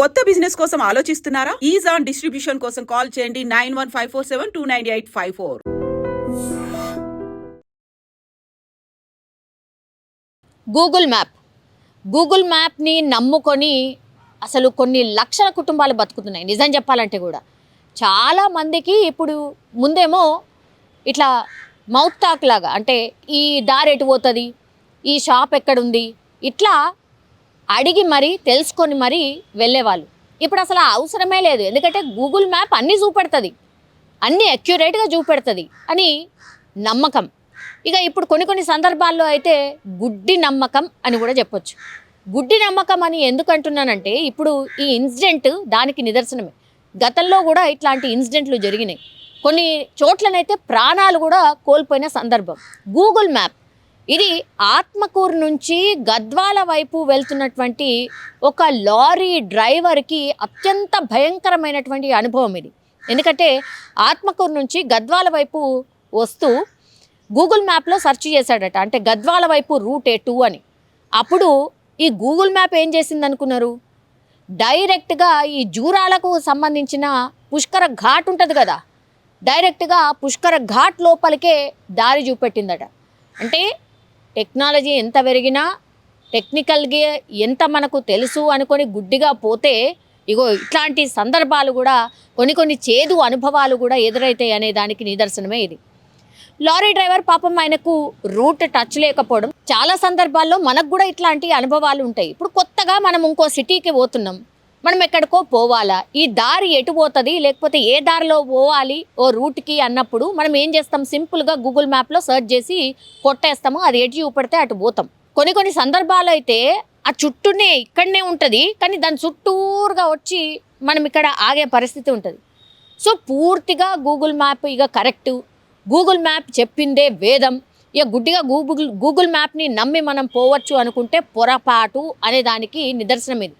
కొత్త బిజినెస్ కోసం ఆలోచిస్తున్నారా? ఈజాన్ డిస్ట్రిబ్యూషన్ కోసం కాల్ చేయండి 9154729854. గూగుల్ మ్యాప్ని నమ్ముకొని అసలు కొన్ని లక్షల కుటుంబాలు బతుకుతున్నాయి. నిజం చెప్పాలంటే కూడా చాలామందికి ఇప్పుడు ముందేమో ఇట్లా మౌత్ టాక్ లాగా, అంటే ఈ దారి ఎటు పోతుంది, ఈ షాప్ ఎక్కడుంది, ఇట్లా అడిగి మరీ తెలుసుకొని మరీ వెళ్ళేవాళ్ళు. ఇప్పుడు అసలు అవసరమే లేదు. ఎందుకంటే గూగుల్ మ్యాప్ అన్నీ చూపెడుతుంది, అన్నీ అక్యురేట్గా చూపెడుతుంది అని నమ్మకం. ఇక ఇప్పుడు కొన్ని సందర్భాల్లో అయితే గుడ్డి నమ్మకం అని కూడా చెప్పొచ్చు. గుడ్డి నమ్మకం అని ఎందుకు అంటున్నానంటే, ఇప్పుడు ఈ ఇన్సిడెంట్ దానికి నిదర్శనమే. గతంలో కూడా ఇట్లాంటి ఇన్సిడెంట్లు జరిగినాయి. కొన్ని చోట్లనైతే ప్రాణాలు కూడా కోల్పోయిన సందర్భం. గూగుల్ మ్యాప్ ఇది ఆత్మకూరు నుంచి గద్వాల వైపు వెళ్తున్నటువంటి ఒక లారీ డ్రైవర్కి అత్యంత భయంకరమైనటువంటి అనుభవం ఇది. ఎందుకంటే ఆత్మకూరు నుంచి గద్వాల వైపు వస్తూ గూగుల్ మ్యాప్లో సెర్చ్ చేశాడట, అంటే గద్వాల వైపు రూట్ ఎటు అని. అప్పుడు ఈ గూగుల్ మ్యాప్ ఏం చేసింది అనుకున్నారు? డైరెక్ట్గా ఈ జూరాలకు సంబంధించిన పుష్కర ఘాట్ ఉంటుంది కదా, డైరెక్ట్గా పుష్కర ఘాట్ లోపలికే దారి చూపెట్టిందట. అంటే టెక్నాలజీ ఎంత పెరిగినా, టెక్నికల్గా ఎంత మనకు తెలుసు అనుకొని గుడ్డిగా పోతే ఇగో ఇట్లాంటి సందర్భాలు కూడా కొన్ని చేదు అనుభవాలు కూడా ఎదురైతాయి అనే దానికి నిదర్శనమే ఇది. లారీ డ్రైవర్ పాపం ఆయనకు రూట్ టచ్ లేకపోవడం. చాలా సందర్భాల్లో మనకు కూడా ఇట్లాంటి అనుభవాలు ఉంటాయి. ఇప్పుడు కొత్తగా మనం ఇంకో సిటీకి పోతున్నాం, మనం ఎక్కడికో పోవాలా, ఈ దారి ఎటు పోతుంది, లేకపోతే ఏ దారిలో పోవాలి ఓ రూట్కి అన్నప్పుడు మనం ఏం చేస్తాం? సింపుల్గా గూగుల్ మ్యాప్లో సెర్చ్ చేసి కొట్టేస్తాము, అది ఎటు చూపెడితే అటు పోతాం. కొన్ని సందర్భాలు అయితే ఆ చుట్టూనే ఇక్కడనే ఉంటుంది, కానీ దాని చుట్టూరుగా వచ్చి మనం ఇక్కడ ఆగే పరిస్థితి ఉంటుంది. సో పూర్తిగా గూగుల్ మ్యాప్ ఇక కరెక్టు, గూగుల్ మ్యాప్ చెప్పిందే వేదం, ఇక గుడ్డిగా గూగుల్ మ్యాప్ని నమ్మి మనం పోవచ్చు అనుకుంటే పొరపాటు అనే దానికి నిదర్శనం ఇది.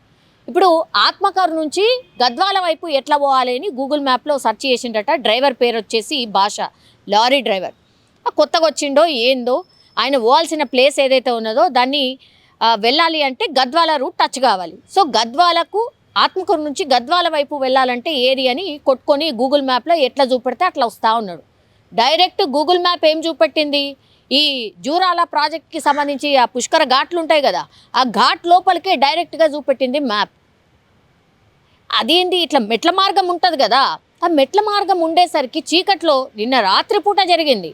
ఇప్పుడు ఆత్మకూరు నుంచి గద్వాల వైపు ఎట్లా పోవాలి అని గూగుల్ మ్యాప్లో సెర్చ్ చేసిండట. డ్రైవర్ పేరు వచ్చేసి భాష, లారీ డ్రైవర్. కొత్తగా వచ్చిండో ఏందో, ఆయన పోవాల్సిన ప్లేస్ ఏదైతే ఉన్నదో దాన్ని వెళ్ళాలి అంటే గద్వాల రూట్ టచ్ కావాలి. సో గద్వాలకు ఆత్మకూరు నుంచి గద్వాల వైపు వెళ్ళాలంటే ఏది అని కొట్టుకొని గూగుల్ మ్యాప్లో ఎట్లా చూపెడితే అట్లా వస్తూ ఉన్నాడు. డైరెక్ట్ గూగుల్ మ్యాప్ ఏం చూపెట్టింది? ఈ జూరాల ప్రాజెక్ట్కి సంబంధించి ఆ పుష్కర ఘాట్లు ఉంటాయి కదా, ఆ ఘాట్ లోపలికే డైరెక్ట్గా చూపెట్టింది మ్యాప్. అదేంటి, ఇట్లా మెట్ల మార్గం ఉంటుంది కదా, ఆ మెట్ల మార్గం ఉండేసరికి చీకట్లో, నిన్న రాత్రిపూట జరిగింది,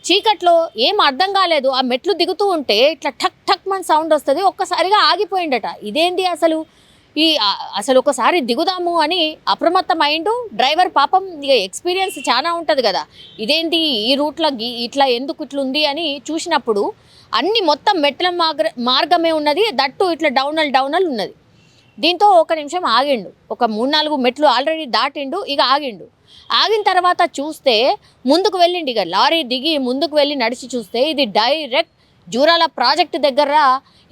చీకట్లో ఏం అర్థం కాలేదు. ఆ మెట్లు దిగుతూ ఉంటే ఇట్లా ఠక్ ఠక్ మన సౌండ్ వస్తుంది, ఒక్కసారిగా ఆగిపోయిండట. ఇదేంటి అసలు ఒకసారి దిగుదాము అని అప్రమత్తం అయిండు డ్రైవర్. పాపం ఇక ఎక్స్పీరియన్స్ చాలా ఉంటుంది కదా, ఇదేంటి ఈ రూట్లో ఇట్లా ఎందుకు ఇట్లుంది అని చూసినప్పుడు అన్ని మొత్తం మెట్ల మార్గమే ఉన్నది, దట్టు ఇట్లా డౌనల్ ఉన్నది. దీంతో ఒక నిమిషం ఆగిండు, ఒక 3-4 మెట్లు ఆల్రెడీ దాటిండు, ఇక ఆగిండు. ఆగిన తర్వాత చూస్తే ముందుకు వెళ్ళిండు, ఇక లారీ దిగి ముందుకు వెళ్ళి నడిచి చూస్తే ఇది డైరెక్ట్ జూరాల ప్రాజెక్టు దగ్గర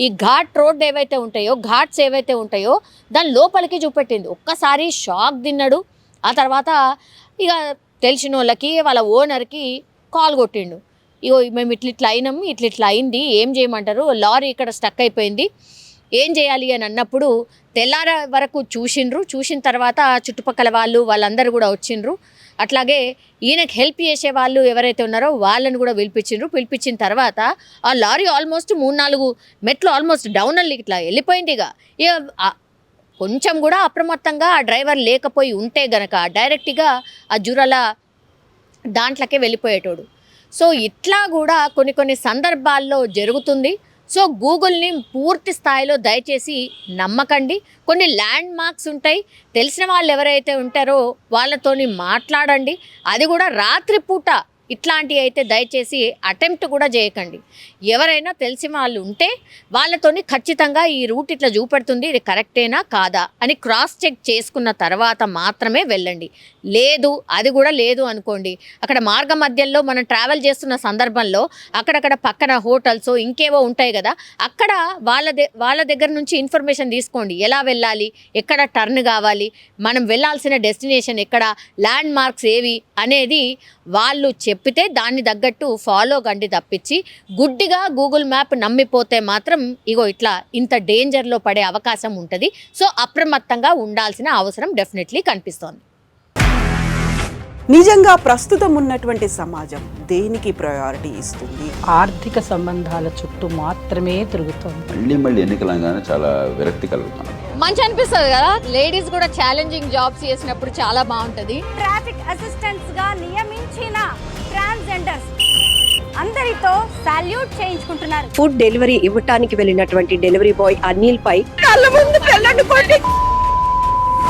ఈ ఘాట్ రోడ్ ఏవైతే ఉంటాయో, ఘాట్స్ ఏవైతే ఉంటాయో దాని లోపలికి చూపెట్టింది. ఒక్కసారి షాక్ తిన్నాడు. ఆ తర్వాత ఇక తెలిసిన వాళ్ళకి, వాళ్ళ ఓనర్కి కాల్ కొట్టిండు. ఇగో మేము ఇట్లా అయినాము, ఇట్లా అయింది, ఏం చేయమంటారు, లారీ ఇక్కడ స్టక్ అయిపోయింది, ఏం చేయాలి అని అన్నప్పుడు తెల్లార వరకు చూసిన తర్వాత చుట్టుపక్కల వాళ్ళందరూ కూడా వచ్చిండ్రు. అట్లాగే ఈయనకు హెల్ప్ చేసే వాళ్ళు ఎవరైతే ఉన్నారో వాళ్ళని కూడా పిలిపించిన తర్వాత ఆ లారీ ఆల్మోస్ట్ 3-4 మెట్లు ఆల్మోస్ట్ డౌనల్ ఇట్లా వెళ్ళిపోయింది. ఇక కొంచెం కూడా అప్రమత్తంగా ఆ డ్రైవర్ లేకపోయి ఉంటే గనక డైరెక్ట్గా ఆ జూరాల దాంట్లోకే వెళ్ళిపోయేటోడు. సో ఇట్లా కూడా కొన్ని సందర్భాల్లో జరుగుతుంది. సో గూగుల్ని పూర్తి స్థాయిలో దయచేసి నమ్మకండి. కొన్ని ల్యాండ్ మార్క్స్ ఉంటాయి, తెలిసిన వాళ్ళు ఎవరైతే ఉంటారో వాళ్ళతోని మాట్లాడండి. అది కూడా రాత్రిపూట ఇట్లాంటివి అయితే దయచేసి అటెంప్ట్ కూడా చేయకండి. ఎవరైనా తెలిసిన వాళ్ళు ఉంటే వాళ్ళతోని ఖచ్చితంగా ఈ రూట్ ఇట్లా చూపెడుతుంది, ఇది కరెక్టేనా కాదా అని క్రాస్ చెక్ చేసుకున్న తర్వాత మాత్రమే వెళ్ళండి. అది కూడా లేదు అనుకోండి, అక్కడ మార్గ మధ్యలో మనం ట్రావెల్ చేస్తున్న సందర్భంలో అక్కడక్కడ పక్కన హోటల్స్ ఇంకేవో ఉంటాయి కదా, అక్కడ వాళ్ళ దగ్గర నుంచి ఇన్ఫర్మేషన్ తీసుకోండి. ఎలా వెళ్ళాలి, ఎక్కడ టర్న్ కావాలి, మనం వెళ్ళాల్సిన డెస్టినేషన్ ఎక్కడ, ల్యాండ్ మార్క్స్ ఏవి అనేది వాళ్ళు చెప్పితే దాన్ని తగ్గట్టు ఫాలో కండి తప్పించి గుడ్డిగా గూగుల్ మ్యాప్ నమ్మిపోతే మాత్రం ఇగో ఇట్లా ఇంత డేంజర్లో పడే అవకాశం ఉంటుంది. సో అప్రమత్తంగా ఉండాల్సిన అవసరం డెఫినెట్లీ కనిపిస్తోంది. నిజంగా ప్రస్తుతం ఉన్నటువంటి సమాజం దేనికి ప్రయారిటీ ఇస్తుంది? ఆర్థిక సంబంధాల చుట్టూ మాత్రమే తిరుగుతోంది. మళ్ళీ ఎన్నికలంగానే చాలా విరక్తి కలుగుతున్నాం. మంచి అనిపిస్తుంది కదా, లేడీస్ కూడా ఛాలెంజింగ్ జాబ్స్ చేసినప్పుడు చాలా బాగుంటుంది. ట్రాఫిక్ అసిస్టెంట్స్ గా నియమించిన ట్రాన్స్జెండర్స్ అందరితో సాల్యూట్ చేయించుకుంటున్నారు. ఫుడ్ డెలివరీ ఇవ్వటానికి వెళ్ళినటువంటి డెలివరీ బాయ్ అనిల్ పై కళ్ళ ముందు పెళ్ళండి